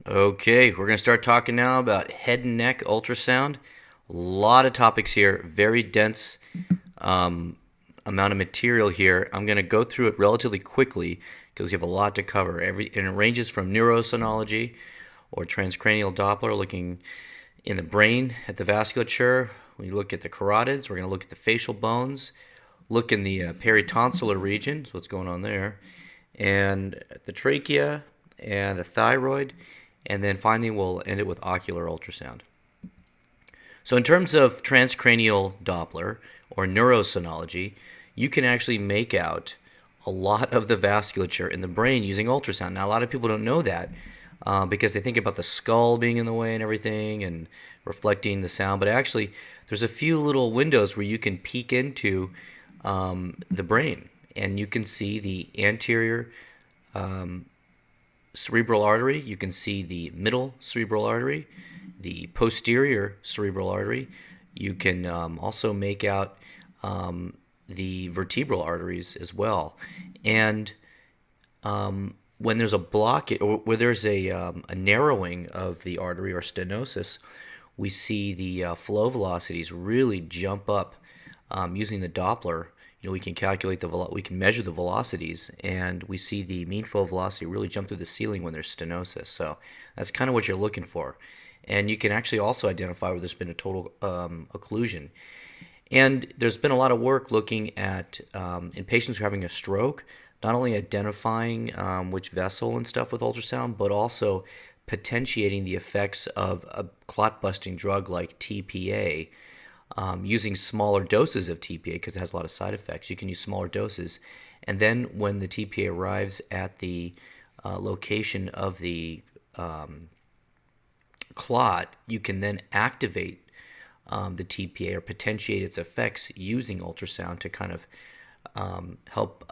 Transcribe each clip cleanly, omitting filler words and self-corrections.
Okay, we're going to start talking now about head and neck ultrasound. A lot of topics here, very dense um, amount of material here. I'm going to go through it relatively quickly because we have a lot to cover. And it ranges from neurosonology or transcranial Doppler, looking in the brain at the vasculature. We look at the carotids. We're going to look at the facial bones, look in the peritonsillar region, so what's going on there, and the trachea and the thyroid, and then finally we'll end it with ocular ultrasound. So in terms of transcranial Doppler or neurosonology, you can actually make out a lot of the vasculature in the brain using ultrasound. Now, a lot of people don't know that because they think about the skull being in the way and everything and reflecting the sound, but actually there's a few little windows where you can peek into the brain, and you can see the anterior cerebral artery, you can see the middle cerebral artery, the posterior cerebral artery. You can also make out the vertebral arteries as well. And when there's a block, or where there's a narrowing of the artery or stenosis, we see the flow velocities really jump up using the Doppler. We can calculate we can measure the velocities, and we see the mean flow velocity really jump through the ceiling when there's stenosis. So that's kind of what you're looking for. And you can actually also identify where there's been a total occlusion. And there's been a lot of work looking at in patients who are having a stroke, not only identifying which vessel and stuff with ultrasound, but also potentiating the effects of a clot-busting drug like TPA. Using smaller doses of TPA because it has a lot of side effects. You can use smaller doses, and then when the TPA arrives at the location of the clot, you can then activate the TPA or potentiate its effects using ultrasound to kind of help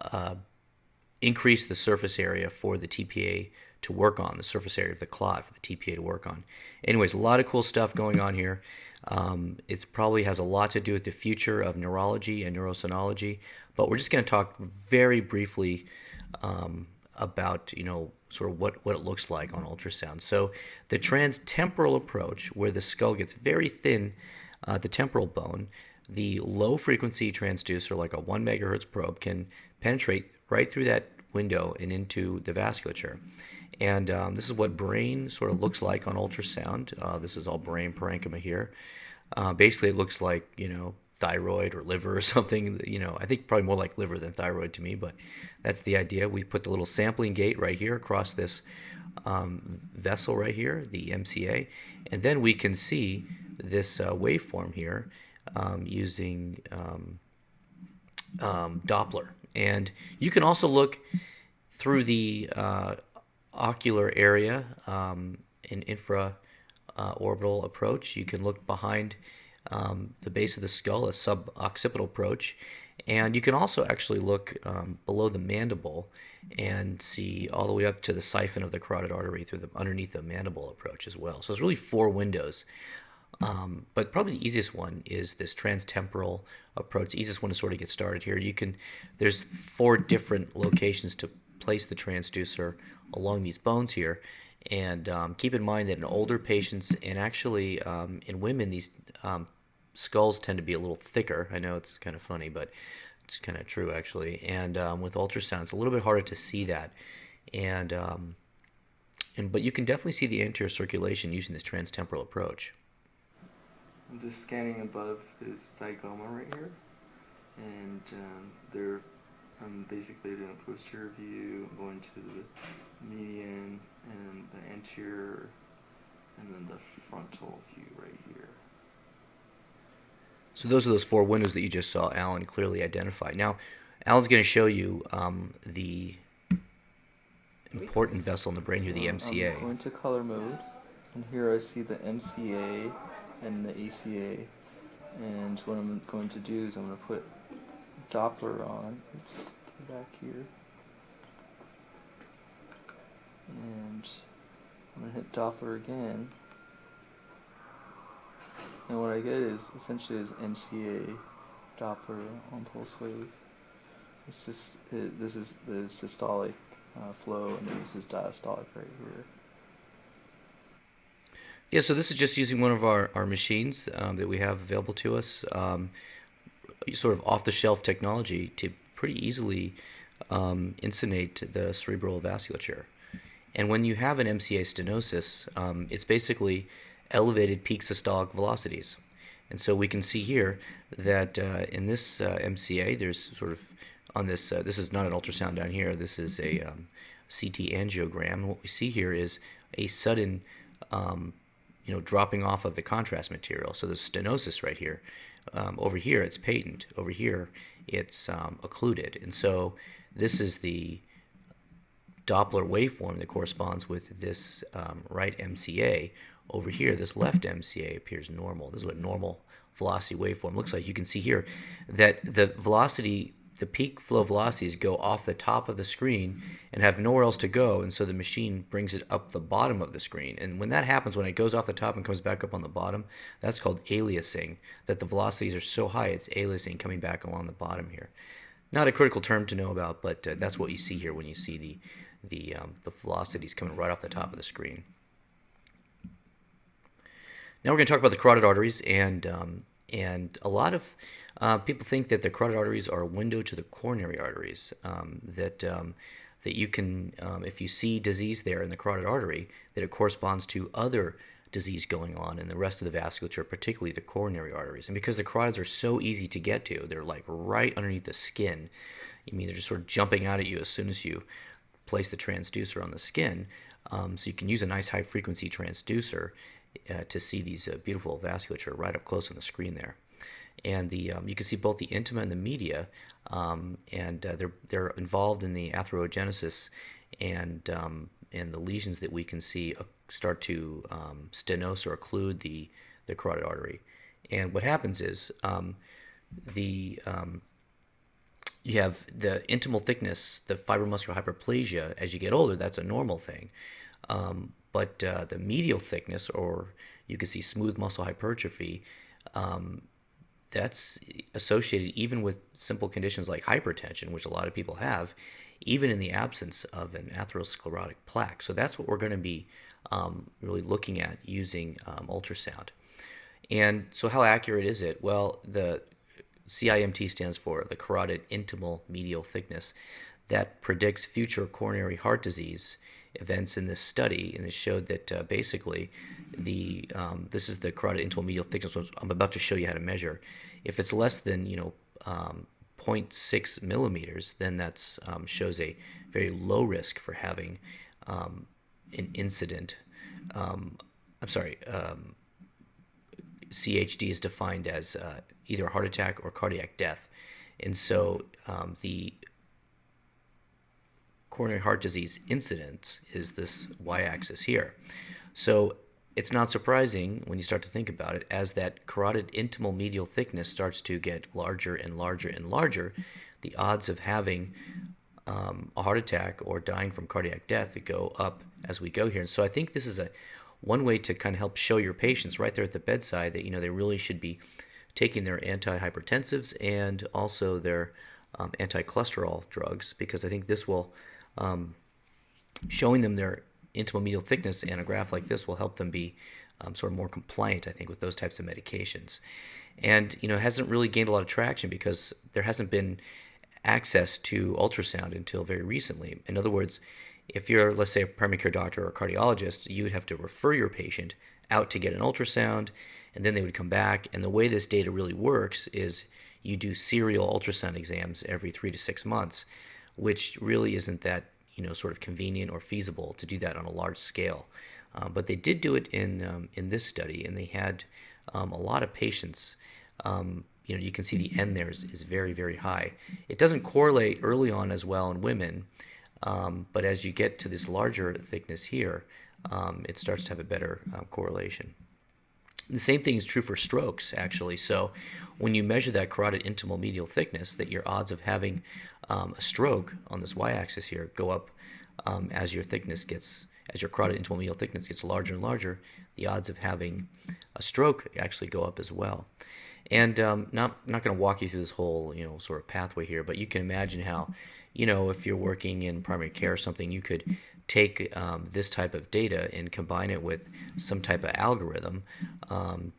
increase the surface area for the TPA to work on, the surface area of the clot for the TPA to work on. Anyways, a lot of cool stuff going on here. It probably has a lot to do with the future of neurology and neurosonology, but we're just going to talk very briefly about, sort of what it looks like on ultrasound. So the transtemporal approach, where the skull gets very thin at the temporal bone, the low frequency transducer, like a 1 megahertz probe, can penetrate right through that window and into the vasculature. And this is what brain sort of looks like on ultrasound. This is all brain parenchyma here. Basically, it looks like, thyroid or liver or something. I think probably more like liver than thyroid to me, but that's the idea. We put the little sampling gate right here across this vessel right here, the MCA, and then we can see this waveform here using Doppler. And you can also look through the ocular area in infra-orbital approach. You can look behind the base of the skull, a sub-occipital approach, and you can also actually look below the mandible and see all the way up to the siphon of the carotid artery through underneath the mandible approach as well. So it's really 4 windows. But probably the easiest one is this transtemporal approach. The easiest one to sort of get started here. There's 4 different locations to place the transducer along these bones here, and keep in mind that in older patients and actually in women, these skulls tend to be a little thicker. I know it's kind of funny, but it's kind of true actually. And with ultrasound, it's a little bit harder to see that, but you can definitely see the anterior circulation using this transtemporal approach. I'm just scanning above this zygoma right here, and I'm basically doing a posterior view, going to the median and the anterior, and then the frontal view right here. So those are those 4 windows that you just saw Alan clearly identify. Now, Alan's going to show you the important vessel in the brain here, the MCA. I'm going to color mode, and here I see the MCA and the ACA, and what I'm going to do is I'm going to put Doppler on. Oops, back here, and I'm going to hit Doppler again, and what I get is essentially is MCA Doppler on pulse wave. This is the systolic flow, and this is diastolic right here. Yeah, so this is just using one of our machines that we have available to us, sort of off-the-shelf technology to pretty easily insonate the cerebral vasculature. And when you have an MCA stenosis, it's basically elevated peak systolic velocities. And so we can see here that in this MCA, there's sort of on this, this is not an ultrasound down here, this is a CT angiogram. And what we see here is a sudden dropping off of the contrast material. So there's stenosis right here. Over here, it's patent. Over here, it's occluded. And so this is the Doppler waveform that corresponds with this right MCA. Over here, this left MCA appears normal. This is what normal velocity waveform looks like. You can see here that the velocity, the peak flow velocities go off the top of the screen and have nowhere else to go, and so the machine brings it up the bottom of the screen. And when that happens, when it goes off the top and comes back up on the bottom, that's called aliasing, that the velocities are so high it's aliasing coming back along the bottom here. Not a critical term to know about, but that's what you see here when you see the velocities coming right off the top of the screen. Now we're going to talk about the carotid arteries, and a lot of people think that the carotid arteries are a window to the coronary arteries. That you can, if you see disease there in the carotid artery, that it corresponds to other disease going on in the rest of the vasculature, particularly the coronary arteries. And because the carotids are so easy to get to, they're like right underneath the skin. I mean, they're just sort of jumping out at you as soon as you place the transducer on the skin. So you can use a nice high-frequency transducer to see these beautiful vasculature right up close on the screen there. And you can see both the intima and the media, and they're involved in the atherogenesis and the lesions that we can see start to stenose or occlude the carotid artery. And what happens is you have the intimal thickness, the fibromuscular hyperplasia. As you get older, that's a normal thing. But the medial thickness, or you can see smooth muscle hypertrophy, that's associated even with simple conditions like hypertension, which a lot of people have, even in the absence of an atherosclerotic plaque. So that's what we're going to be really looking at using ultrasound. And so how accurate is it? Well, the CIMT stands for the carotid intimal medial thickness. That predicts future coronary heart disease events in this study, and it showed that basically this is the carotid intimal medial thickness, which I'm about to show you how to measure. If it's less than 0.6 millimeters, then that shows a very low risk for having an incident. CHD is defined as either a heart attack or cardiac death, and so the coronary heart disease incidence is this y-axis here. So it's not surprising when you start to think about it, as that carotid intimal medial thickness starts to get larger and larger and larger, the odds of having a heart attack or dying from cardiac death go up as we go here. And so I think this is one way to kind of help show your patients right there at the bedside that they really should be taking their antihypertensives and also their anti-cholesterol drugs, because I think this will showing them their intimal medial thickness and a graph like this will help them be sort of more compliant, I think, with those types of medications. And it hasn't really gained a lot of traction because there hasn't been access to ultrasound until very recently. In other words, if you're, let's say, a primary care doctor or a cardiologist, you would have to refer your patient out to get an ultrasound, and then they would come back. And the way this data really works is you do serial ultrasound exams every 3 to 6 months, which really isn't that sort of convenient or feasible to do that on a large scale. But they did do it in this study, and they had a lot of patients. You can see the N there is very, very high. It doesn't correlate early on as well in women, but as you get to this larger thickness here, it starts to have a better correlation. The same thing is true for strokes, actually. So when you measure that carotid intimal medial thickness, that your odds of having a stroke on this y-axis here go up as your carotid intimal medial thickness gets larger and larger. The odds of having a stroke actually go up as well. And not going to walk you through this whole sort of pathway here, but you can imagine how if you're working in primary care or something, you could take this type of data and combine it with some type of algorithm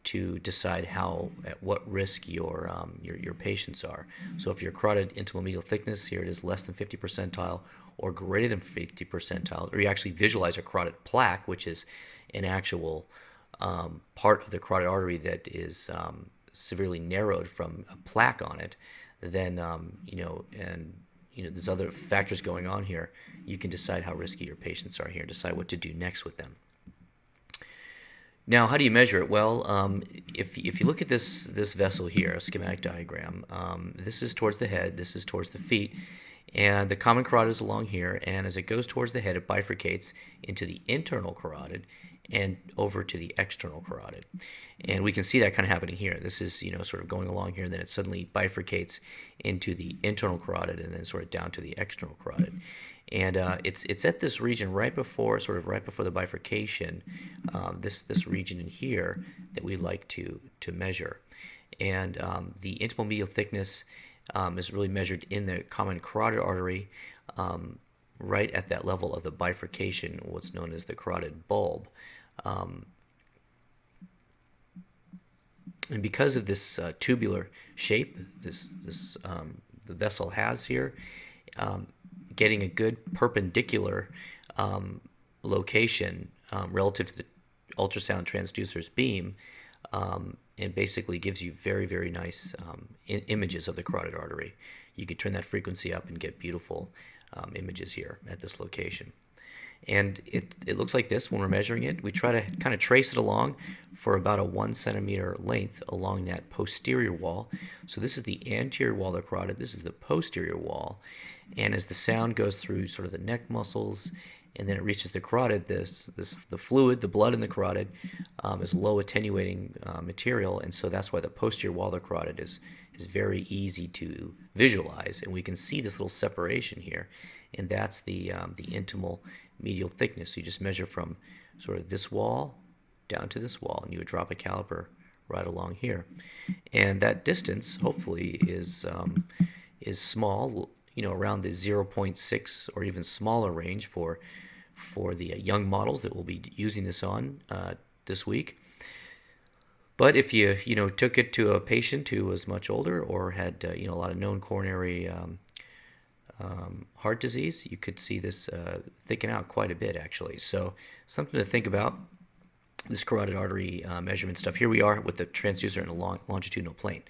to decide at what risk your patients are. So if your carotid intimal medial thickness, here it is less than 50 percentile or greater than 50 percentile, or you actually visualize a carotid plaque, which is an actual part of the carotid artery that is severely narrowed from a plaque on it, then there's other factors going on here. You can decide how risky your patients are here, decide what to do next with them. Now, how do you measure it? Well, if you look at this vessel here, a schematic diagram, this is towards the head, this is towards the feet, and the common carotid is along here, and as it goes towards the head, it bifurcates into the internal carotid and over to the external carotid. And we can see that kind of happening here. This is, sort of going along here, and then it suddenly bifurcates into the internal carotid and then sort of down to the external carotid. And it's at this region right before the bifurcation, this region in here that we like to measure. And the intimal medial thickness is really measured in the common carotid artery, right at that level of the bifurcation, what's known as the carotid bulb. And because of this tubular shape the vessel has here, getting a good perpendicular location relative to the ultrasound transducer's beam, and basically gives you very, very nice images of the carotid artery. You can turn that frequency up and get beautiful images here at this location. And it looks like this when we're measuring it. We try to kind of trace it along for about a 1 centimeter length along that posterior wall. So this is the anterior wall of the carotid. This is the posterior wall. And as the sound goes through sort of the neck muscles and then it reaches the carotid, the fluid, the blood in the carotid is low attenuating material. And so that's why the posterior wall of the carotid is very easy to visualize. And we can see this little separation here. And that's the intimal medial thickness. So you just measure from sort of this wall down to this wall, and you would drop a caliper right along here. And that distance, hopefully, is small, around the 0.6 or even smaller range for the young models that we'll be using this on this week. But if you took it to a patient who was much older or had a lot of known coronary heart disease, you could see this thicken out quite a bit, actually. So something to think about, this carotid artery measurement stuff. Here we are with the transducer in a longitudinal plane.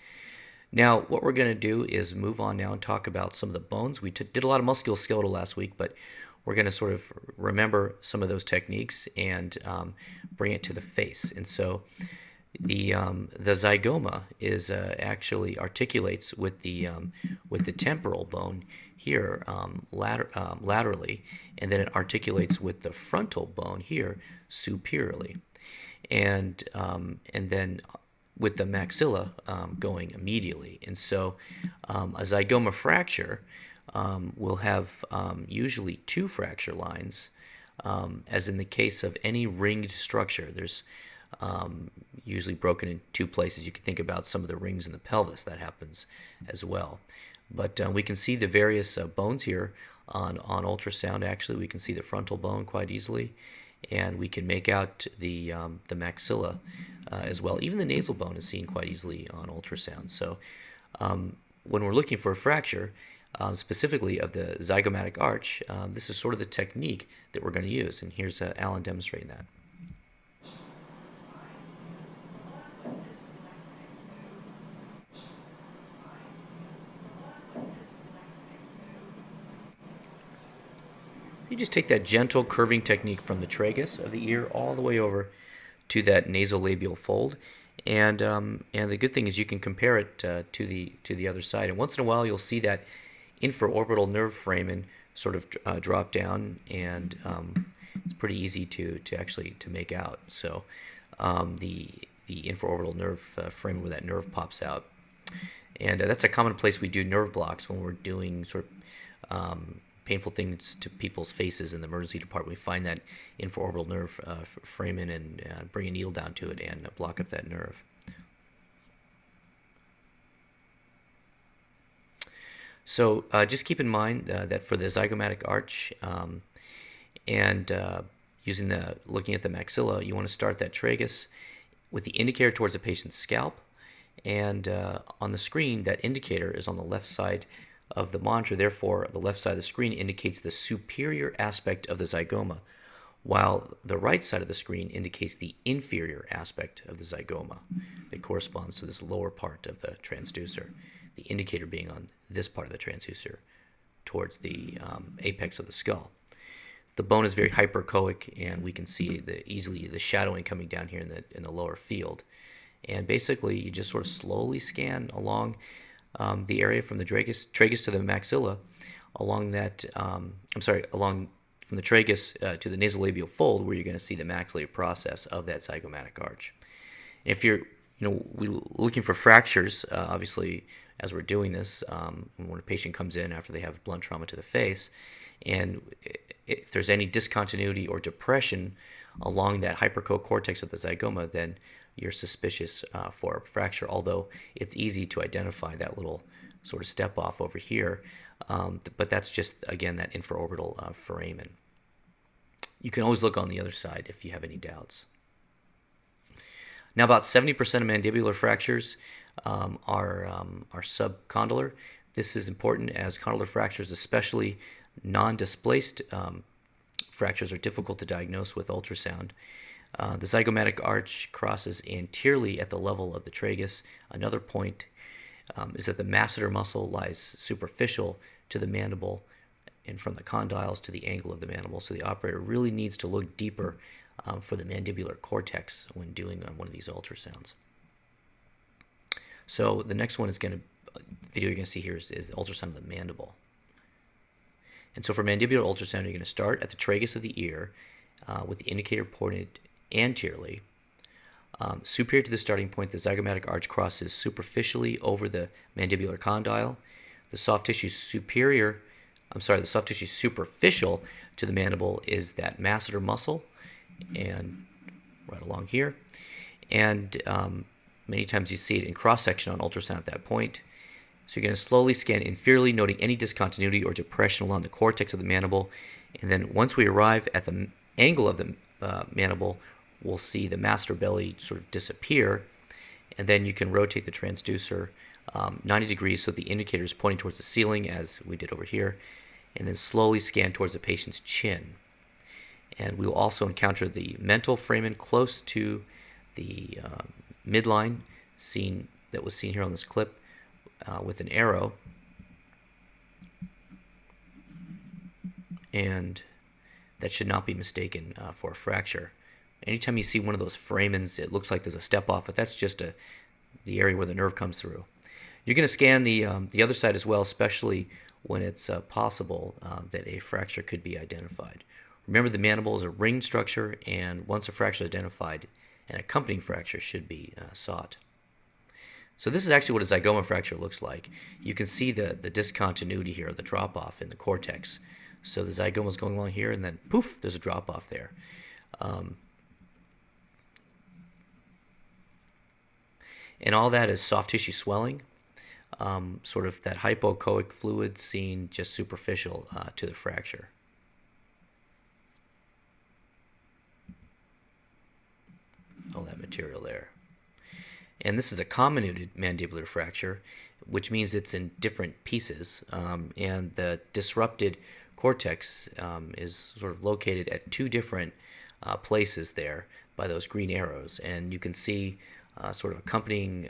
Now, what we're going to do is move on now and talk about some of the bones. We did a lot of musculoskeletal last week, but we're going to sort of remember some of those techniques and bring it to the face. And so the zygoma is actually articulates with the temporal bone here laterally, and then it articulates with the frontal bone here superiorly, and then with the maxilla going medially. And so a zygoma fracture will have usually two fracture lines, as in the case of any ringed structure. There's usually broken in two places. You can think about some of the rings in the pelvis. That happens as well. But we can see the various bones here on ultrasound. Actually, we can see the frontal bone quite easily, and we can make out the maxilla as well. Even the nasal bone is seen quite easily on ultrasound. So when we're looking for a fracture, specifically of the zygomatic arch, this is sort of the technique that we're going to use. And here's Alan demonstrating that. You just take that gentle curving technique from the tragus of the ear all the way over to that nasolabial fold, and the good thing is you can compare it to the other side. And once in a while, you'll see that infraorbital nerve foramen sort of drop down, and it's pretty easy to actually make out. So the infraorbital nerve foramen where that nerve pops out, and that's a common place we do nerve blocks when we're doing sort of painful things to people's faces in the emergency department. We find that infraorbital nerve foramen and bring a needle down to it and block up that nerve. So just keep in mind that for the zygomatic arch And looking at the maxilla, you want to start that tragus with the indicator towards the patient's scalp. And on the screen, that indicator is on the left side of the monitor. Therefore, the left side of the screen indicates the superior aspect of the zygoma, while the right side of the screen indicates the inferior aspect of the zygoma that corresponds to this lower part of the transducer, the indicator being on this part of the transducer towards the apex of the skull. The bone is very hyperechoic, and we can see easily the shadowing coming down here in the lower field. And basically, you just sort of slowly scan along the area from the tragus to the maxilla, along from the tragus to the nasolabial fold, where you're going to see the maxillary process of that zygomatic arch. And if you're, looking for fractures, obviously, as we're doing this, when a patient comes in after they have blunt trauma to the face, and if there's any discontinuity or depression along that hyperechoic cortex of the zygoma, then you're suspicious for a fracture, although it's easy to identify that little sort of step off over here. But that's just, again, that infraorbital foramen. You can always look on the other side if you have any doubts. Now, about 70% of mandibular fractures are subcondylar. This is important as condylar fractures, especially non-displaced fractures, are difficult to diagnose with ultrasound. The zygomatic arch crosses anteriorly at the level of the tragus. Another point is that the masseter muscle lies superficial to the mandible and from the condyles to the angle of the mandible. So the operator really needs to look deeper for the mandibular cortex when doing one of these ultrasounds. So the next one video you're going to see here is the ultrasound of the mandible. And so for mandibular ultrasound, you're going to start at the tragus of the ear with the indicator pointed anteriorly. Superior to the starting point, the zygomatic arch crosses superficially over the mandibular condyle. The soft tissue superficial to the mandible is that masseter muscle, and right along here. And many times you see it in cross-section on ultrasound at that point. So you're going to slowly scan inferiorly, noting any discontinuity or depression along the cortex of the mandible. And then once we arrive at the angle of the mandible, we'll see the masseter belly sort of disappear. And then you can rotate the transducer 90 degrees so the indicator is pointing towards the ceiling, as we did over here, and then slowly scan towards the patient's chin. And we will also encounter the mental foramen close to the midline that was seen here on this clip with an arrow. And that should not be mistaken for a fracture. Anytime you see one of those foramens, it looks like there's a step off, but that's just the area where the nerve comes through. You're going to scan the other side as well, especially when it's possible that a fracture could be identified. Remember, the mandible is a ring structure, and once a fracture is identified, an accompanying fracture should be sought. So this is actually what a zygoma fracture looks like. You can see the discontinuity here, the drop-off in the cortex. So the zygoma is going along here, and then poof, there's a drop-off there. And all that is soft tissue swelling, sort of that hypoechoic fluid seen just superficial to the fracture. All that material there. And this is a comminuted mandibular fracture, which means it's in different pieces, and the disrupted cortex is sort of located at two different places there by those green arrows, and you can see sort of accompanying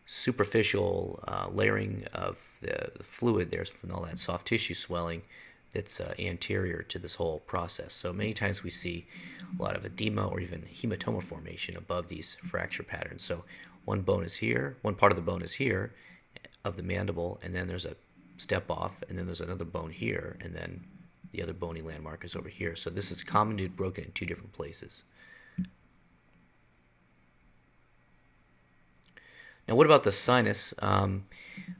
superficial layering of the fluid there from all that soft tissue swelling that's anterior to this whole process. So many times we see a lot of edema or even hematoma formation above these fracture patterns. So one bone is here, one part of the bone is here of the mandible, and then there's a step off, and then there's another bone here, and then the other bony landmark is over here. So this is comminuted, broken in two different places. Now, what about the sinus? I'm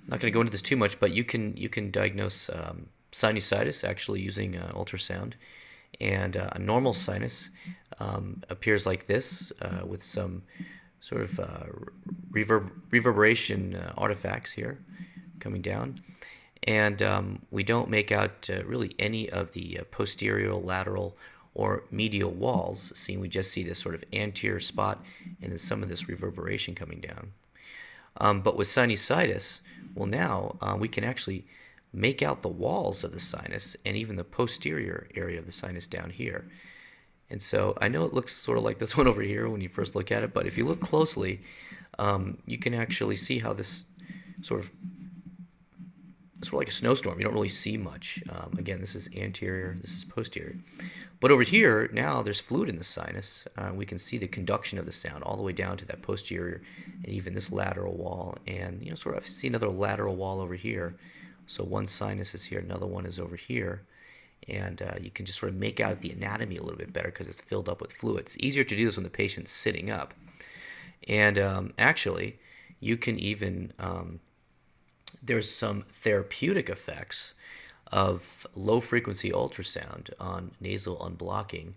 not going to go into this too much, but you can diagnose sinusitis actually using ultrasound. And a normal sinus appears like this with some sort of reverberation artifacts here coming down. And we don't make out really any of the posterior, lateral, or medial walls. See, we just see this sort of anterior spot and then some of this reverberation coming down. But with sinusitis, well, now we can actually make out the walls of the sinus and even the posterior area of the sinus down here. And so I know it looks sort of like this one over here when you first look at it, but if you look closely, you can actually see how this sort of, it's sort of like a snowstorm. You don't really see much. Again, this is anterior, this is posterior. But over here, now there's fluid in the sinus. We can see the conduction of the sound all the way down to that posterior and even this lateral wall. And, sort of, I've seen another lateral wall over here. So one sinus is here, another one is over here. And you can just sort of make out the anatomy a little bit better because it's filled up with fluid. It's easier to do this when the patient's sitting up. And actually, you can even, there's some therapeutic effects of low-frequency ultrasound on nasal unblocking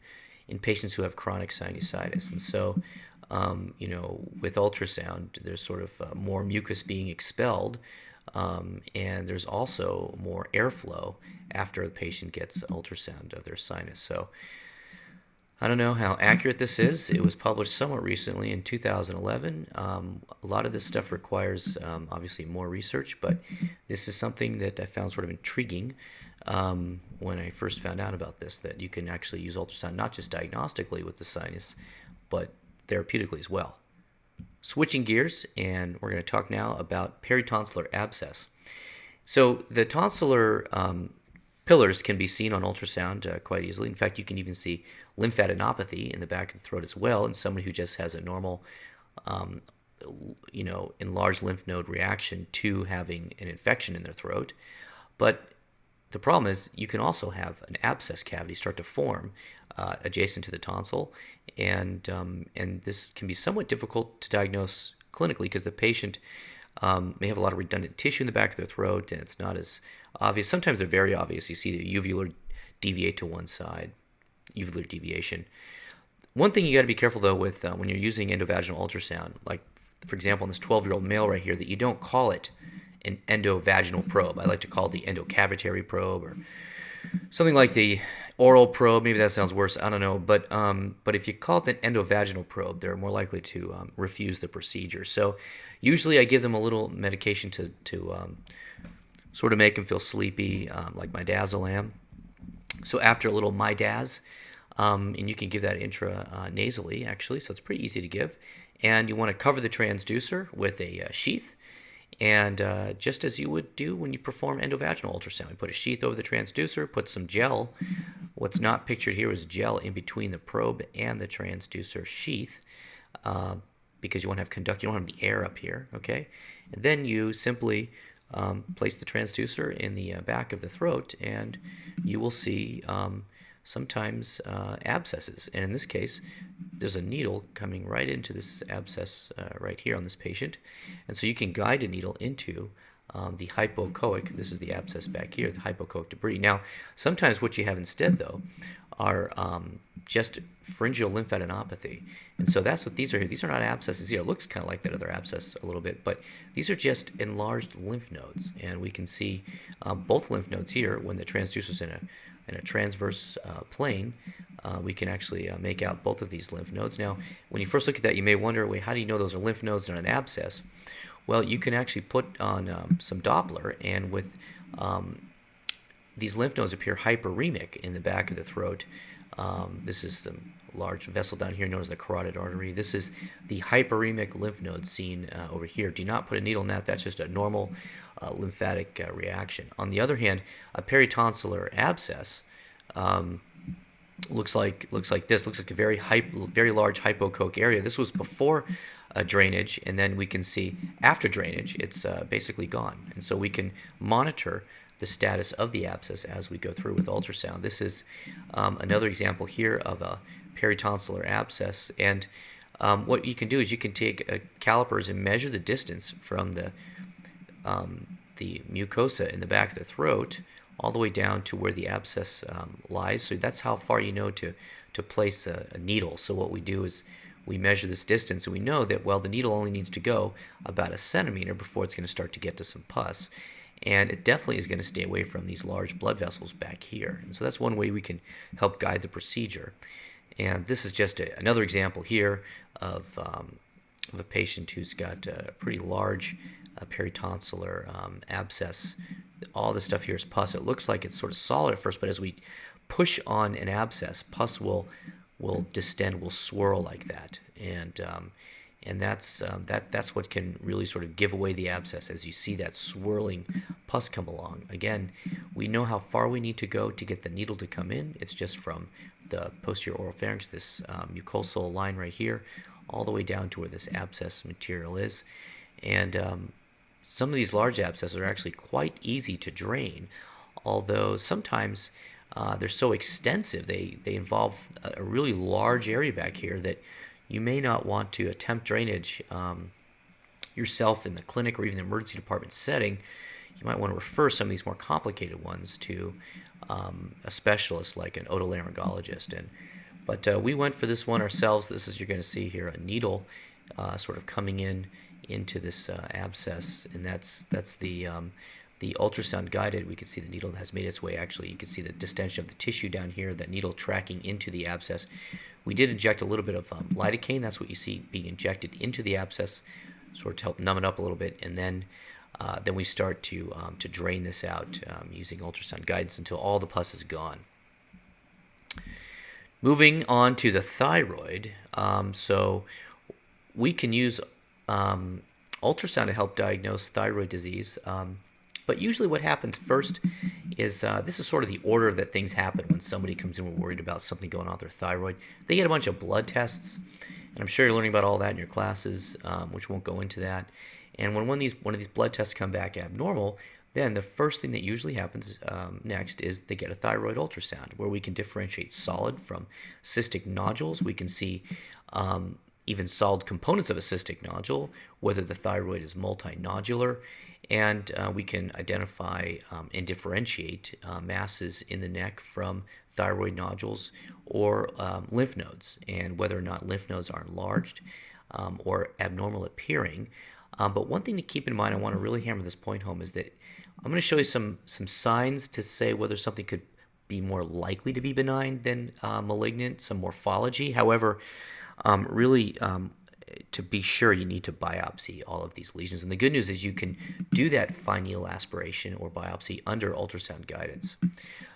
in patients who have chronic sinusitis. And so, with ultrasound, there's sort of more mucus being expelled, and there's also more airflow after the patient gets ultrasound of their sinus. So I don't know how accurate this is. It was published somewhat recently in 2011. A lot of this stuff requires, obviously, more research, but this is something that I found sort of intriguing when I first found out about this, that you can actually use ultrasound not just diagnostically with the sinus, but therapeutically as well. Switching gears, and we're going to talk now about peritonsillar abscess. So the tonsillar pillars can be seen on ultrasound quite easily. In fact, you can even see lymphadenopathy in the back of the throat as well in somebody who just has a normal, enlarged lymph node reaction to having an infection in their throat. But the problem is you can also have an abscess cavity start to form adjacent to the tonsil, and this can be somewhat difficult to diagnose clinically because the patient may have a lot of redundant tissue in the back of their throat, and it's not as obvious. Sometimes they're very obvious. You see the uvular deviate to one side, uvular deviation. One thing you got to be careful though with when you're using endovaginal ultrasound, like for example in this 12-year-old male right here, that you don't call it an endovaginal probe. I like to call it the endocavitary probe or something like the oral probe. Maybe that sounds worse. I don't know. But if you call it an endovaginal probe, they're more likely to refuse the procedure. So usually I give them a little medication to sort of make them feel sleepy, like midazolam. So after a little midaz, and you can give that intranasally actually, so it's pretty easy to give. And you want to cover the transducer with a sheath. And just as you would do when you perform endovaginal ultrasound, you put a sheath over the transducer, put some gel. What's not pictured here is gel in between the probe and the transducer sheath, because you want to have you don't have any air up here, okay? And then you simply place the transducer in the back of the throat, and you will see sometimes abscesses. And in this case, there's a needle coming right into this abscess right here on this patient. And so you can guide a needle into the hypoechoic, this is the abscess back here, the hypoechoic debris. Now, sometimes what you have instead, though, are just pharyngeal lymphadenopathy. And so that's what these are here. These are not abscesses here. It looks kind of like that other abscess a little bit, but these are just enlarged lymph nodes. And we can see both lymph nodes here when the transducer's in a transverse plane. We can actually make out both of these lymph nodes. Now, when you first look at that, you may wonder, wait, how do you know those are lymph nodes and not an abscess? Well, you can actually put on some Doppler, and with these lymph nodes appear hyperemic in the back of the throat. This is the large vessel down here known as the carotid artery. This is the hyperemic lymph node seen over here. Do not put a needle in that. That's just a normal lymphatic reaction. On the other hand, a peritonsillar abscess looks like this. Looks like a very large hypoechoic area. This was before drainage, and then we can see after drainage, it's basically gone. And so we can monitor the status of the abscess as we go through with ultrasound. This is another example here of a peritonsillar abscess. And what you can do is you can take calipers and measure the distance from the mucosa in the back of the throat all the way down to where the abscess lies. So that's how far you know to place a needle. So what we do is we measure this distance, and we know that, well, the needle only needs to go about 1 centimeter before it's going to start to get to some pus. And it definitely is going to stay away from these large blood vessels back here. And so that's one way we can help guide the procedure. And this is just another example here of a patient who's got a pretty large peritonsillar abscess. All this stuff here is pus. It looks like it's sort of solid at first, but as we push on an abscess, pus will distend, will swirl like that, and that's what can really sort of give away the abscess as you see that swirling pus come along. Again, we know how far we need to go to get the needle to come in. It's just from the posterior oropharynx, this mucosal line right here, all the way down to where this abscess material is. And some of these large abscesses are actually quite easy to drain, although sometimes they're so extensive, they involve a really large area back here that you may not want to attempt drainage yourself in the clinic or even the emergency department setting. You might want to refer some of these more complicated ones to a specialist like an otolaryngologist. But we went for this one ourselves. This is, you're going to see here, a needle sort of coming into this abscess, and that's the ultrasound guided. We can see the needle has made its way. Actually, you can see the distension of the tissue down here, that needle tracking into the abscess. We did inject a little bit of lidocaine. That's what you see being injected into the abscess, sort of to help numb it up a little bit, and then we start to drain this out using ultrasound guidance until all the pus is gone. Moving on to the thyroid, so we can use ultrasound to help diagnose thyroid disease, but usually what happens first is, this is sort of the order that things happen when somebody comes in worried about something going on with their thyroid. They get a bunch of blood tests, and I'm sure you're learning about all that in your classes, which won't go into that. And when one of these blood tests come back abnormal, then the first thing that usually happens next is they get a thyroid ultrasound, where we can differentiate solid from cystic nodules. We can see even solid components of a cystic nodule, whether the thyroid is multinodular, and we can identify and differentiate masses in the neck from thyroid nodules or lymph nodes, and whether or not lymph nodes are enlarged or abnormal appearing. But one thing to keep in mind, I want to really hammer this point home, is that I'm going to show you some signs to say whether something could be more likely to be benign than malignant, some morphology. However, really, to be sure, you need to biopsy all of these lesions. And the good news is you can do that fine needle aspiration or biopsy under ultrasound guidance.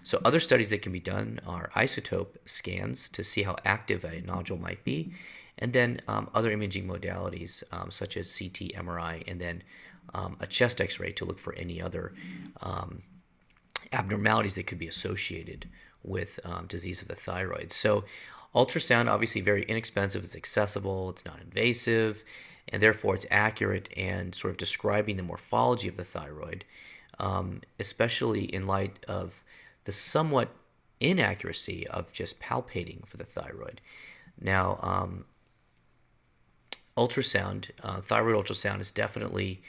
So other studies that can be done are isotope scans to see how active a nodule might be, and then other imaging modalities such as CT, MRI, and then a chest x-ray to look for any other abnormalities that could be associated with disease of the thyroid. So ultrasound, obviously very inexpensive, it's accessible, it's not invasive, and therefore it's accurate and sort of describing the morphology of the thyroid, especially in light of the somewhat inaccuracy of just palpating for the thyroid. Now, ultrasound, thyroid ultrasound is definitely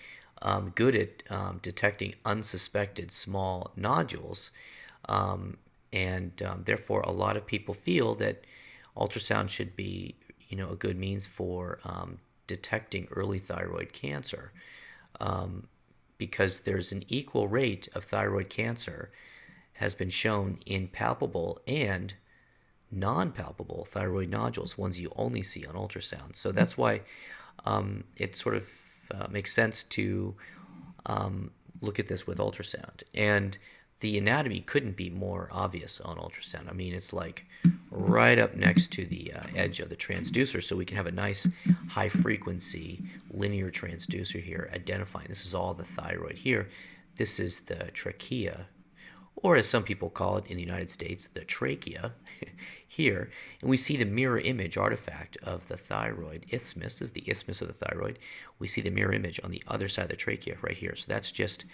good at detecting unsuspected small nodules, and therefore a lot of people feel that ultrasound should be, a good means for detecting early thyroid cancer, because there's an equal rate of thyroid cancer has been shown in palpable and non-palpable thyroid nodules, ones you only see on ultrasound. So that's why it sort of makes sense to look at this with ultrasound. And the anatomy couldn't be more obvious on ultrasound. I mean, it's like right up next to the edge of the transducer, so we can have a nice high-frequency linear transducer here identifying. This is all the thyroid here. This is the trachea, or as some people call it in the United States, the trachea here. And we see the mirror image artifact of the thyroid isthmus. This is the isthmus of the thyroid. We see the mirror image on the other side of the trachea right here. So that's just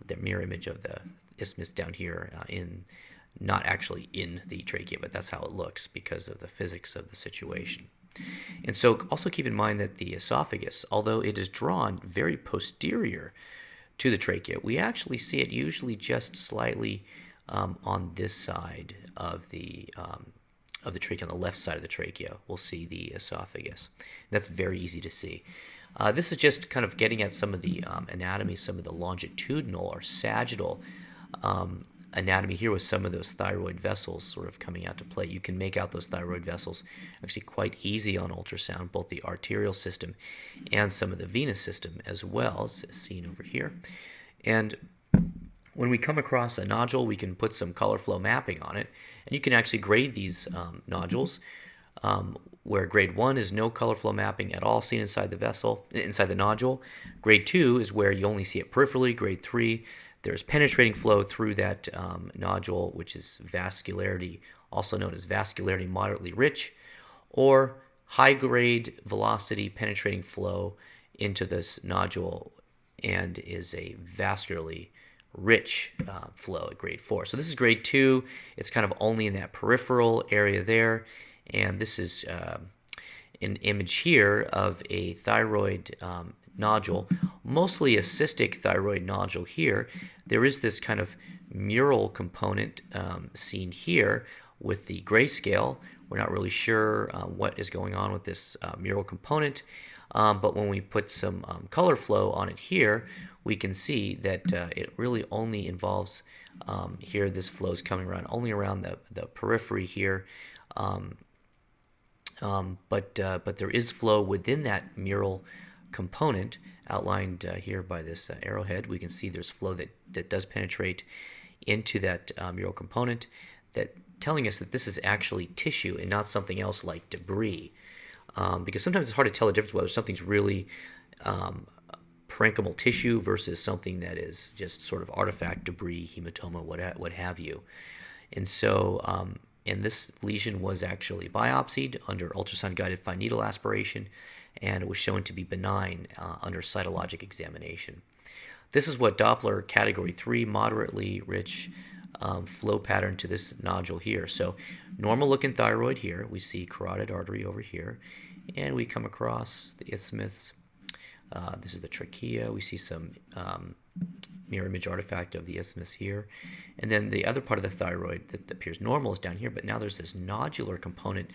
the mirror image of the isthmus down here, not actually in the trachea, but that's how it looks because of the physics of the situation. And so also keep in mind that the esophagus, although it is drawn very posterior to the trachea, we actually see it usually just slightly on this side of the of the trachea. On the left side of the trachea, we'll see the esophagus. That's very easy to see. This is just kind of getting at some of the anatomy, some of the longitudinal or sagittal anatomy here with some of those thyroid vessels sort of coming out to play. You can make out those thyroid vessels actually quite easy on ultrasound, both the arterial system and some of the venous system as well, as seen over here. And when we come across a nodule, we can put some color flow mapping on it, and you can actually grade these nodules, where grade 1 is no color flow mapping at all seen inside the vessel, inside the nodule. Grade 2 is where you only see it peripherally. Grade 3, there's penetrating flow through that nodule, which is vascularity, also known as vascularity moderately rich, or high-grade velocity penetrating flow into this nodule and is a vascularly rich flow at grade 4. So this is grade 2. It's kind of only in that peripheral area there. And this is an image here of a thyroid nodule, mostly a cystic thyroid nodule here. There is this kind of mural component seen here with the grayscale. We're not really sure what is going on with this mural component, but when we put some color flow on it here, we can see that it really only involves here, this flow is coming around only around the periphery here. But there is flow within that mural component outlined here by this arrowhead. We can see there's flow that does penetrate into that mural component, that telling us that this is actually tissue and not something else like debris. Because sometimes it's hard to tell the difference whether something's really parenchymal tissue versus something that is just sort of artifact, debris, hematoma, what have you. And so, and this lesion was actually biopsied under ultrasound-guided fine needle aspiration, and it was shown to be benign under cytologic examination. This is what Doppler category 3, moderately rich flow pattern to this nodule here. So normal-looking thyroid here. We see carotid artery over here, and we come across the isthmus. This is the trachea. We see some mirror image artifact of the isthmus here. And then the other part of the thyroid that appears normal is down here, but now there's this nodular component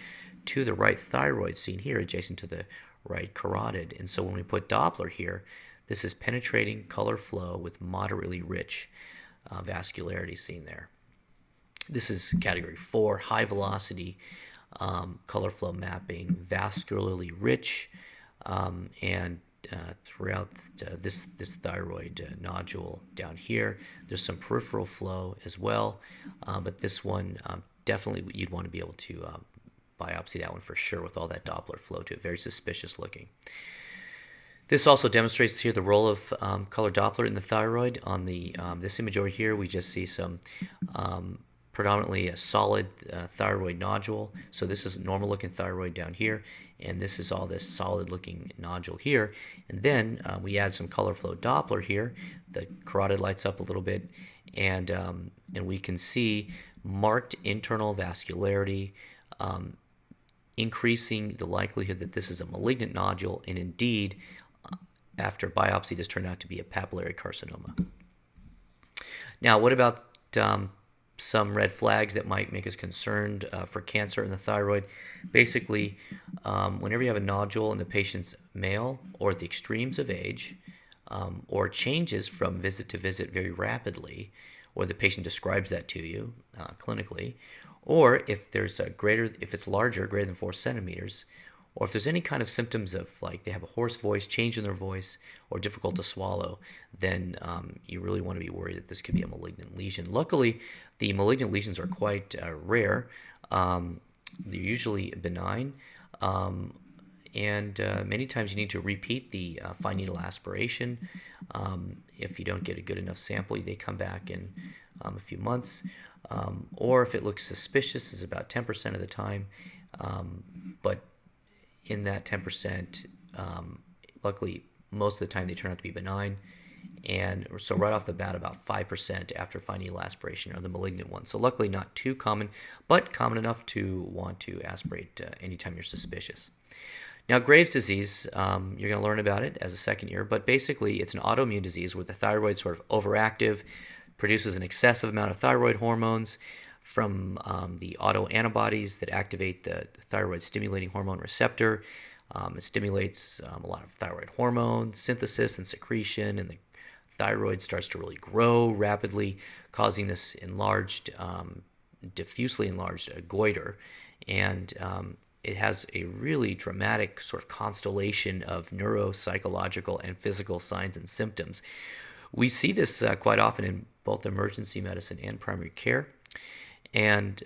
to the right thyroid seen here adjacent to the right carotid. And so when we put Doppler here, this is penetrating color flow with moderately rich vascularity seen there. This is category 4, high velocity color flow mapping, vascularly rich, and throughout this thyroid nodule down here. There's some peripheral flow as well, but this one definitely you'd want to be able to biopsy that one for sure with all that Doppler flow to it. Very suspicious looking. This also demonstrates here the role of color Doppler in the thyroid. On the this image over here, we just see some predominantly a solid thyroid nodule. So this is normal looking thyroid down here, and this is all this solid looking nodule here. And then we add some color flow Doppler here. The carotid lights up a little bit, and we can see marked internal vascularity, increasing the likelihood that this is a malignant nodule, and indeed, after biopsy, this turned out to be a papillary carcinoma. Now, what about some red flags that might make us concerned for cancer in the thyroid? Basically, whenever you have a nodule in the patient's male or at the extremes of age, or changes from visit to visit very rapidly, or the patient describes that to you clinically, or if there's if it's larger, greater than 4 centimeters, or if there's any kind of symptoms of like they have a hoarse voice, change in their voice, or difficult to swallow, then you really want to be worried that this could be a malignant lesion. Luckily, the malignant lesions are quite rare. They're usually benign, and many times you need to repeat the fine needle aspiration. If you don't get a good enough sample, they come back in a few months. Or if it looks suspicious, it's about 10% of the time. But in that 10%, luckily, most of the time they turn out to be benign. And so right off the bat, about 5% after fine needle aspiration are the malignant ones. So luckily not too common, but common enough to want to aspirate anytime you're suspicious. Now, Graves' disease, you're going to learn about it as a second year, but basically it's an autoimmune disease where the thyroid sort of overactive, produces an excessive amount of thyroid hormones from the autoantibodies that activate the thyroid stimulating hormone receptor. It stimulates a lot of thyroid hormone synthesis and secretion, and the thyroid starts to really grow rapidly, causing this enlarged, diffusely enlarged goiter. And it has a really dramatic sort of constellation of neuropsychological and physical signs and symptoms. We see this quite often in both emergency medicine and primary care. And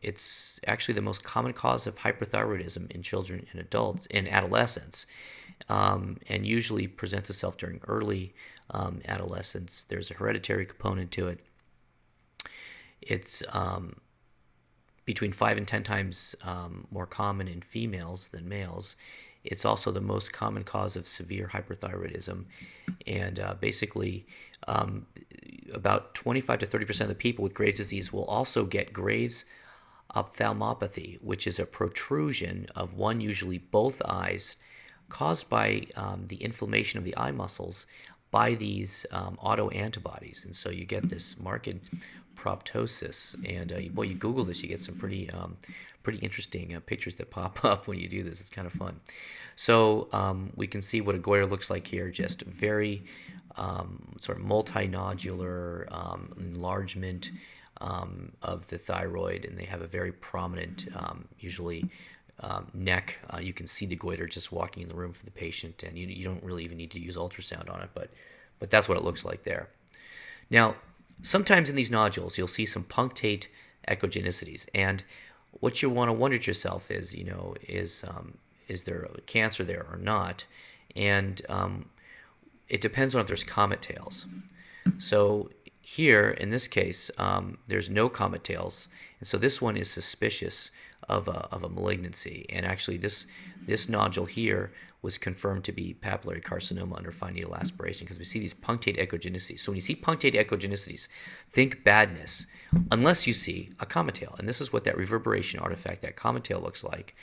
it's actually the most common cause of hyperthyroidism in children and adults, in adolescents, and usually presents itself during early adolescence. There's a hereditary component to it. It's between 5 and 10 times more common in females than males. It's also the most common cause of severe hyperthyroidism, and basically about 25 to 30% of the people with Graves' disease will also get Graves' ophthalmopathy, which is a protrusion of one, usually both eyes, caused by the inflammation of the eye muscles by these autoantibodies. And so you get this marked proptosis. And you Google this, you get some pretty interesting pictures that pop up when you do this. It's kind of fun. So we can see what a goiter looks like here, just very sort of multinodular enlargement of the thyroid, and they have a very prominent, usually neck. You can see the goiter just walking in the room for the patient, and you don't really even need to use ultrasound on it, but that's what it looks like there. Now, sometimes in these nodules, you'll see some punctate echogenicities, and what you want to wonder to yourself is, is there a cancer there or not? And it depends on if there's comet tails. So here, in this case, there's no comet tails, and so this one is suspicious of a malignancy. And actually, this nodule here was confirmed to be papillary carcinoma under fine needle aspiration, because we see these punctate echogenicities. So when you see punctate echogenicities, think badness, unless you see a comet tail. And this is what that reverberation artifact, that comet tail, looks like.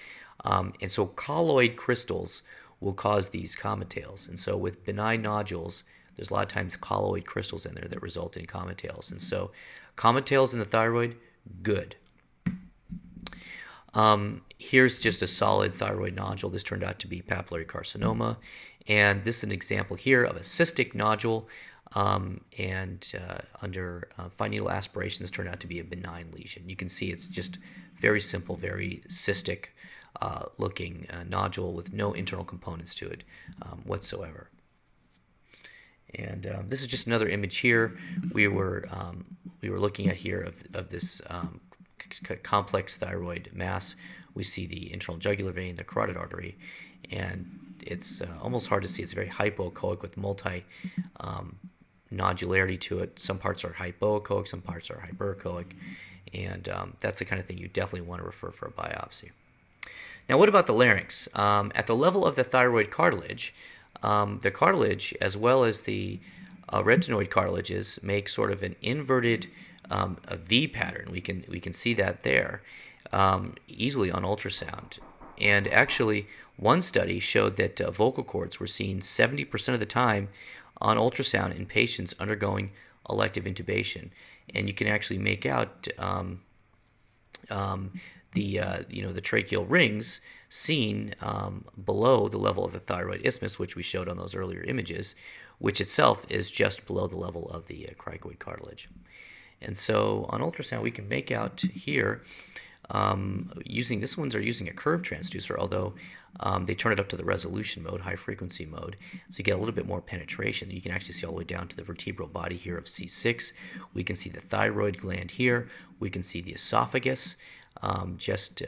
And so colloid crystals will cause these comet tails. And so with benign nodules, there's a lot of times colloid crystals in there that result in comet tails. And so comet tails in the thyroid, good. Here's just a solid thyroid nodule. This turned out to be papillary carcinoma. And this is an example here of a cystic nodule. And under fine needle aspiration, this turned out to be a benign lesion. You can see it's just very simple, very cystic looking nodule with no internal components to it whatsoever. And this is just another image here. We were looking at here of this complex thyroid mass. We see the internal jugular vein, the carotid artery, and it's almost hard to see. It's very hypoechoic with multi nodularity to it. Some parts are hypoechoic, some parts are hyperechoic, and that's the kind of thing you definitely want to refer for a biopsy. Now, what about the larynx? At the level of the thyroid cartilage, the cartilage, as well as the retinoid cartilages, make sort of an inverted a V pattern. We can see that there easily on ultrasound. And actually, one study showed that vocal cords were seen 70% of the time on ultrasound in patients undergoing elective intubation. And you can actually make out the tracheal rings seen below the level of the thyroid isthmus, which we showed on those earlier images, which itself is just below the level of the cricoid cartilage. And so on ultrasound, we can make out here, these ones are using a curved transducer, although they turn it up to the resolution mode, high frequency mode, so you get a little bit more penetration. You can actually see all the way down to the vertebral body here of C6. We can see the thyroid gland here. We can see the esophagus just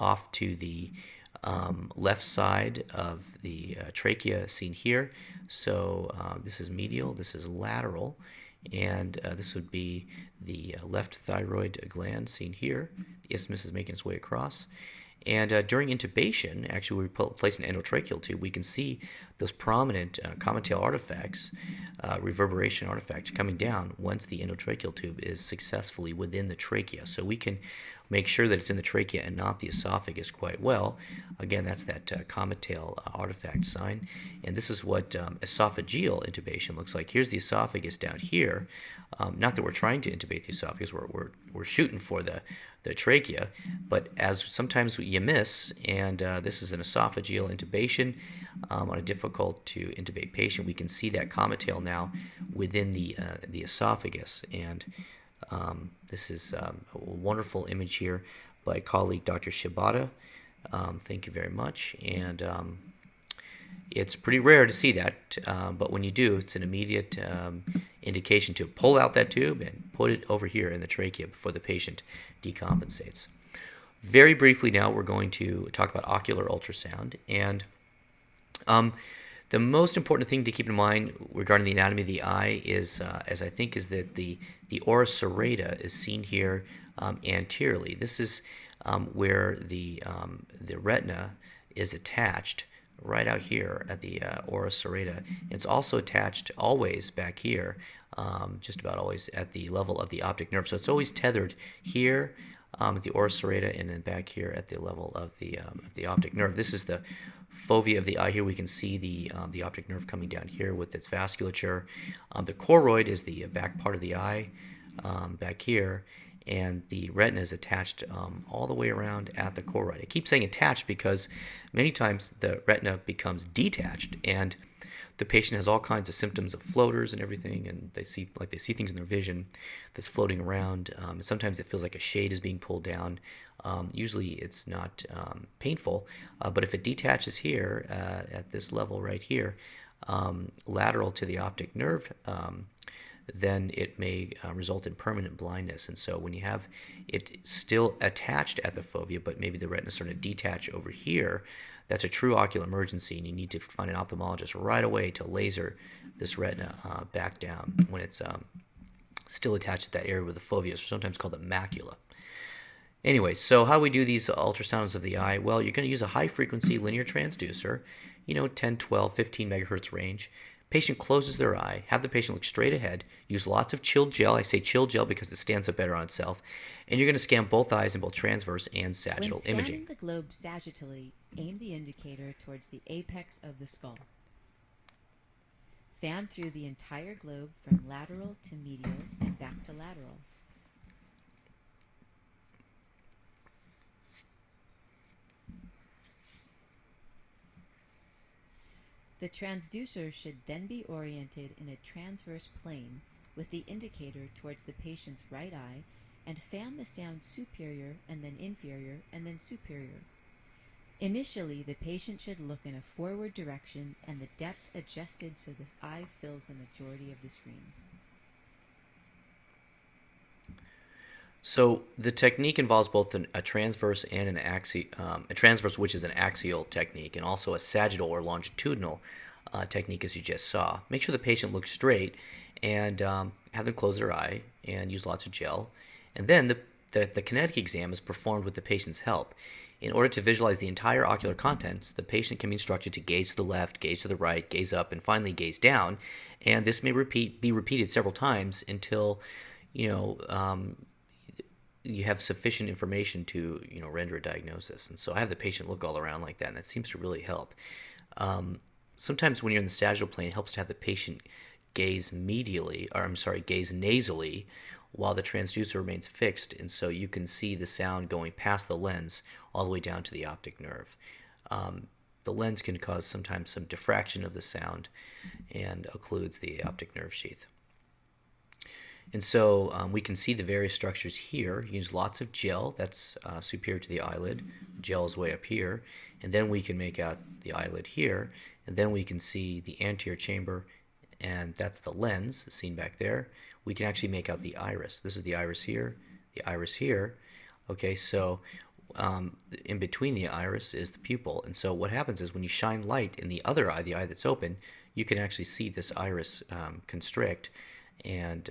off to the left side of the trachea seen here. So this is medial, this is lateral, and this would be the left thyroid gland seen here. The isthmus is making its way across. And during intubation, actually, we place an endotracheal tube. We can see those prominent comet tail artifacts, reverberation artifacts coming down once the endotracheal tube is successfully within the trachea. So we can make sure that it's in the trachea and not the esophagus quite well. Again, that's that comet tail artifact sign. And this is what esophageal intubation looks like. Here's the esophagus down here. Not that we're trying to intubate the esophagus, we're shooting for the trachea, but as sometimes you miss, and this is an esophageal intubation on a difficult to intubate patient, we can see that comet tail now within the esophagus. And this is a wonderful image here by colleague Dr. Shibata. Thank you very much. And it's pretty rare to see that, but when you do, it's an immediate indication to pull out that tube and put it over here in the trachea before the patient decompensates. Very briefly now, we're going to talk about ocular ultrasound. And the most important thing to keep in mind regarding the anatomy of the eye is, as I think, is that the ora serrata is seen here anteriorly. This is where the retina is attached right out here at the ora serrata. It's also attached always back here, just about always at the level of the optic nerve. So it's always tethered here at the ora serrata, and then back here at the level of the optic nerve. This is the fovea of the eye. Here we can see the optic nerve coming down here with its vasculature. The choroid is the back part of the eye back here, and the retina is attached all the way around at the choroid. I keep saying attached because many times the retina becomes detached, and the patient has all kinds of symptoms of floaters and everything, and they see things in their vision that's floating around. Sometimes it feels like a shade is being pulled down. Usually it's not painful, but if it detaches here at this level right here, lateral to the optic nerve, then it may result in permanent blindness. And so when you have it still attached at the fovea, but maybe the retina starting to detach over here, that's a true ocular emergency, and you need to find an ophthalmologist right away to laser this retina back down when it's still attached to that area with the fovea, sometimes called the macula. Anyway, so how we do these ultrasounds of the eye? Well, you're going to use a high-frequency linear transducer, 10, 12, 15 megahertz range. Patient closes their eye, have the patient look straight ahead, use lots of chilled gel. I say chilled gel because it stands up better on itself. And you're going to scan both eyes in both transverse and sagittal When imaging. scanning the globe sagittally, aim the indicator towards the apex of the skull. Fan through the entire globe from lateral to medial and back to lateral. The transducer should then be oriented in a transverse plane with the indicator towards the patient's right eye, and fan the sound superior and then inferior and then superior. Initially, the patient should look in a forward direction and the depth adjusted so the eye fills the majority of the screen. So the technique involves both a transverse and an axial, a transverse, which is an axial technique, and also a sagittal or longitudinal technique, as you just saw. Make sure the patient looks straight, and have them close their eye and use lots of gel. And then the kinetic exam is performed with the patient's help. In order to visualize the entire ocular contents, the patient can be instructed to gaze to the left, gaze to the right, gaze up, and finally gaze down. And this may be repeated several times until you have sufficient information to render a diagnosis. And so I have the patient look all around like that, and that seems to really help. Sometimes when you're in the sagittal plane, it helps to have the patient gaze gaze nasally while the transducer remains fixed, and so you can see the sound going past the lens all the way down to the optic nerve. The lens can cause sometimes some diffraction of the sound and occludes the optic nerve sheath. And so we can see the various structures here. Use lots of gel, that's superior to the eyelid. Gel is way up here. And then we can make out the eyelid here. And then we can see the anterior chamber, and that's the lens seen back there. We can actually make out the iris. This is the iris here, the iris here. Okay, so in between the iris is the pupil. And so what happens is when you shine light in the other eye, the eye that's open, you can actually see this iris constrict. And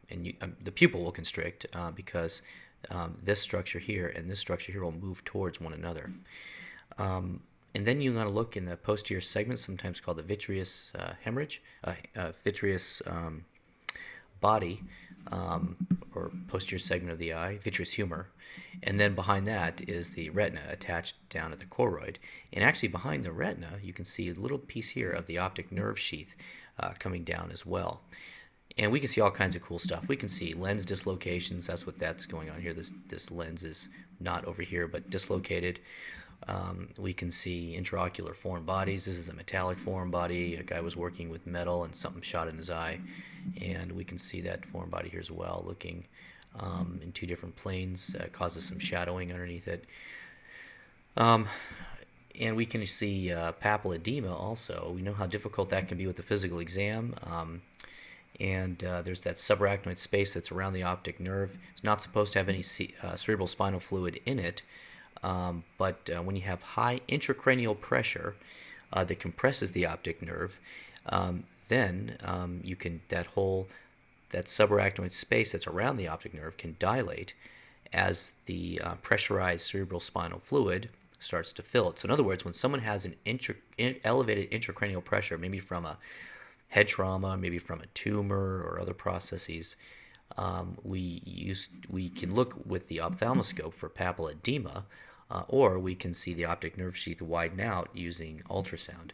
the pupil will constrict because this structure here and this structure here will move towards one another. And then you want to look in the posterior segment, sometimes called the vitreous hemorrhage, vitreous body, or posterior segment of the eye, vitreous humor, and then behind that is the retina attached down at the choroid. And actually behind the retina, you can see a little piece here of the optic nerve sheath coming down as well. And we can see all kinds of cool stuff. We can see lens dislocations. That's what that's going on here. This lens is not over here, but dislocated. We can see intraocular foreign bodies. This is a metallic foreign body. A guy was working with metal and something shot in his eye. And we can see that foreign body here as well, looking in two different planes. Causes some shadowing underneath it. And we can see papilledema also. We know how difficult that can be with the physical exam. There's that subarachnoid space that's around the optic nerve. It's not supposed to have any cerebral spinal fluid in it, but when you have high intracranial pressure that compresses the optic nerve, then you can that subarachnoid space that's around the optic nerve can dilate as the pressurized cerebral spinal fluid starts to fill it. So in other words, when someone has an elevated intracranial pressure, maybe from a head trauma, maybe from a tumor or other processes, we can look with the ophthalmoscope for papilledema, or we can see the optic nerve sheath widen out using ultrasound.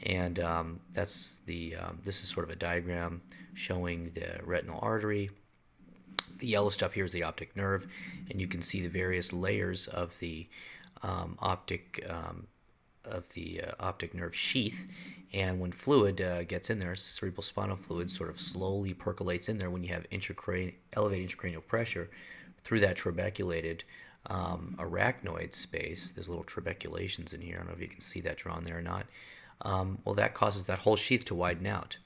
And this is sort of a diagram showing the retinal artery. The yellow stuff here is the optic nerve, and you can see the various layers of the optic nerve sheath. And when fluid gets in there, cerebral spinal fluid sort of slowly percolates in there when you have elevated intracranial pressure through that trabeculated arachnoid space. There's little trabeculations in here. I don't know if you can see that drawn there or not. Well, that causes that whole sheath to widen out.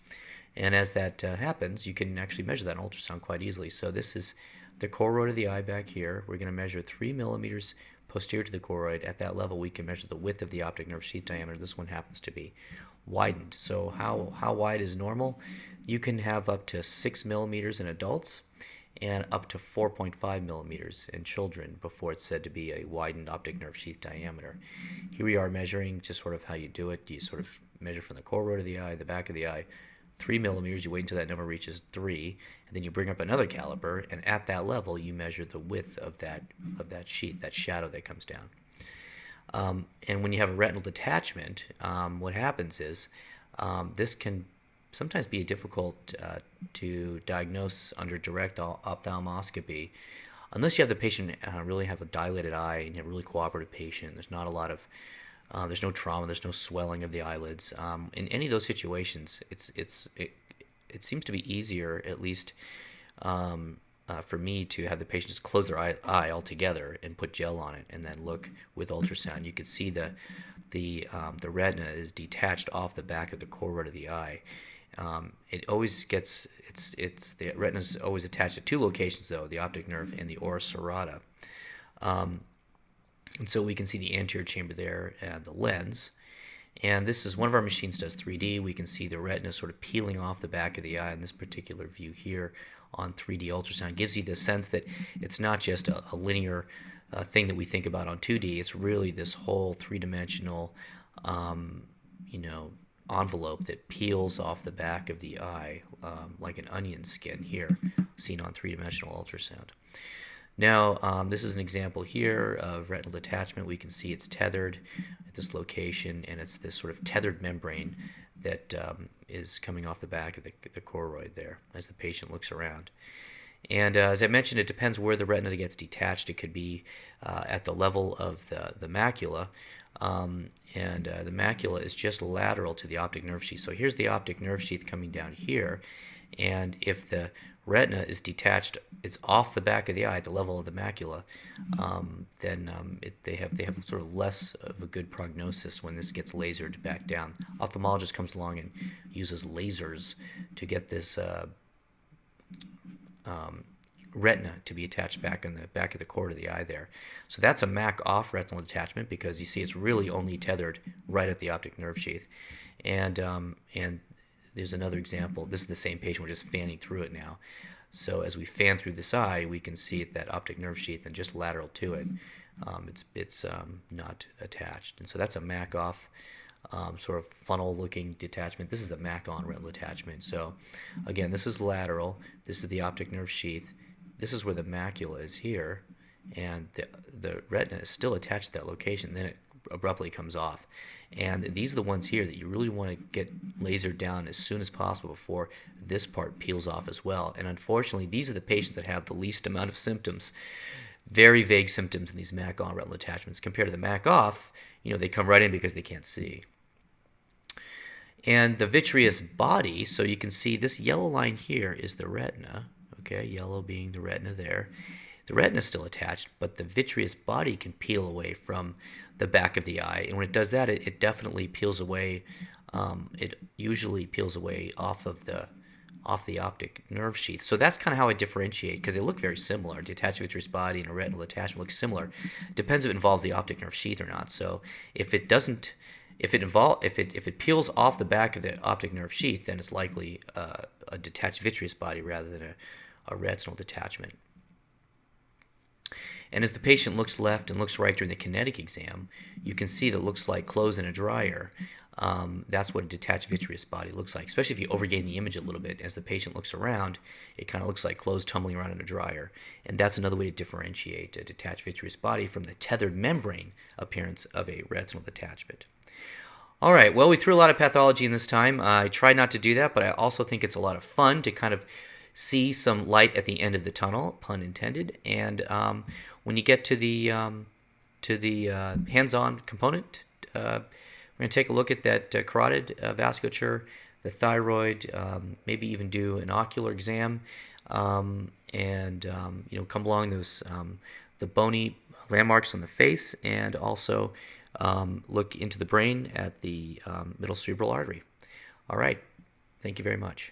And as that happens, you can actually measure that in ultrasound quite easily. So this is the choroid of the eye back here. We're going to measure 3 millimeters posterior to the choroid. At that level, we can measure the width of the optic nerve sheath diameter. This one happens to be widened. So how wide is normal? You can have up to 6 millimeters in adults and up to 4.5 millimeters in children before it's said to be a widened optic nerve sheath diameter. Here we are measuring just sort of how you do it. You sort of measure from the choroid of the eye, the back of the eye, 3 millimeters. You wait until that number reaches 3, and then you bring up another caliper, and at that level you measure the width of that sheath, that shadow that comes down. And when you have a retinal detachment, what happens is this can sometimes be difficult to diagnose under direct ophthalmoscopy, unless you have the patient really have a dilated eye and you have a really cooperative patient. There's not a lot of there's no trauma, there's no swelling of the eyelids. In any of those situations, it seems to be easier, at least for me, to have the patient just close their eye altogether and put gel on it, and then look with ultrasound. You can see the retina is detached off the back of the choroid of the eye. It always gets the retina is always attached to two locations though, the optic nerve and the ora serrata. And so we can see the anterior chamber there and the lens. And this is one of our machines does 3D. We can see the retina sort of peeling off the back of the eye in this particular view here on 3D ultrasound. Gives you the sense that it's not just a linear thing that we think about on 2D. It's really this whole three-dimensional, envelope that peels off the back of the eye like an onion skin here, seen on three-dimensional ultrasound. Now, this is an example here of retinal detachment. We can see it's tethered at this location, and it's this sort of tethered membrane that is coming off the back of the choroid there as the patient looks around. And as I mentioned, it depends where the retina gets detached. It could be at the level of the macula, and the macula is just lateral to the optic nerve sheath. So here's the optic nerve sheath coming down here, and if the retina is detached, it's off the back of the eye at the level of the macula, then they have sort of less of a good prognosis when this gets lasered back down. Ophthalmologist comes along and uses lasers to get this retina to be attached back in the back of the cord of the eye there. So that's a MAC off retinal detachment, because you see it's really only tethered right at the optic nerve sheath. And there's another example. This is the same patient. We're just fanning through it now. So as we fan through this eye, we can see that optic nerve sheath, and just lateral to it, it's not attached. And so that's a MAC off sort of funnel-looking detachment. This is a MAC on retinal detachment. So again, this is lateral. This is the optic nerve sheath. this is where the macula is here, and the retina is still attached to that location. Then it abruptly comes off. And these are the ones here that you really want to get lasered down as soon as possible before this part peels off as well. And unfortunately, these are the patients that have the least amount of symptoms. Very vague symptoms in these MAC-on retinal detachments. Compared to the MAC-off, they come right in because they can't see. And the vitreous body, so you can see this yellow line here is the retina. Okay, yellow being the retina there. The retina is still attached, but the vitreous body can peel away from the back of the eye. And when it does that, it definitely peels away. It usually peels away off the optic nerve sheath. So that's kind of how I differentiate, because they look very similar. Detached vitreous body and a retinal detachment look similar. Depends if it involves the optic nerve sheath or not. So if it doesn't, if it peels off the back of the optic nerve sheath, then it's likely a detached vitreous body rather than a retinal detachment. And as the patient looks left and looks right during the kinetic exam, you can see that it looks like clothes in a dryer. That's what a detached vitreous body looks like, especially if you overgain the image a little bit. As the patient looks around, it kind of looks like clothes tumbling around in a dryer. And that's another way to differentiate a detached vitreous body from the tethered membrane appearance of a retinal detachment. All right, well, we threw a lot of pathology in this time. I tried not to do that, but I also think it's a lot of fun to kind of see some light at the end of the tunnel, pun intended. And when you get to the hands-on component, we're going to take a look at that carotid vasculature, the thyroid, maybe even do an ocular exam, and come along those the bony landmarks on the face, and also look into the brain at the middle cerebral artery. All right, thank you very much.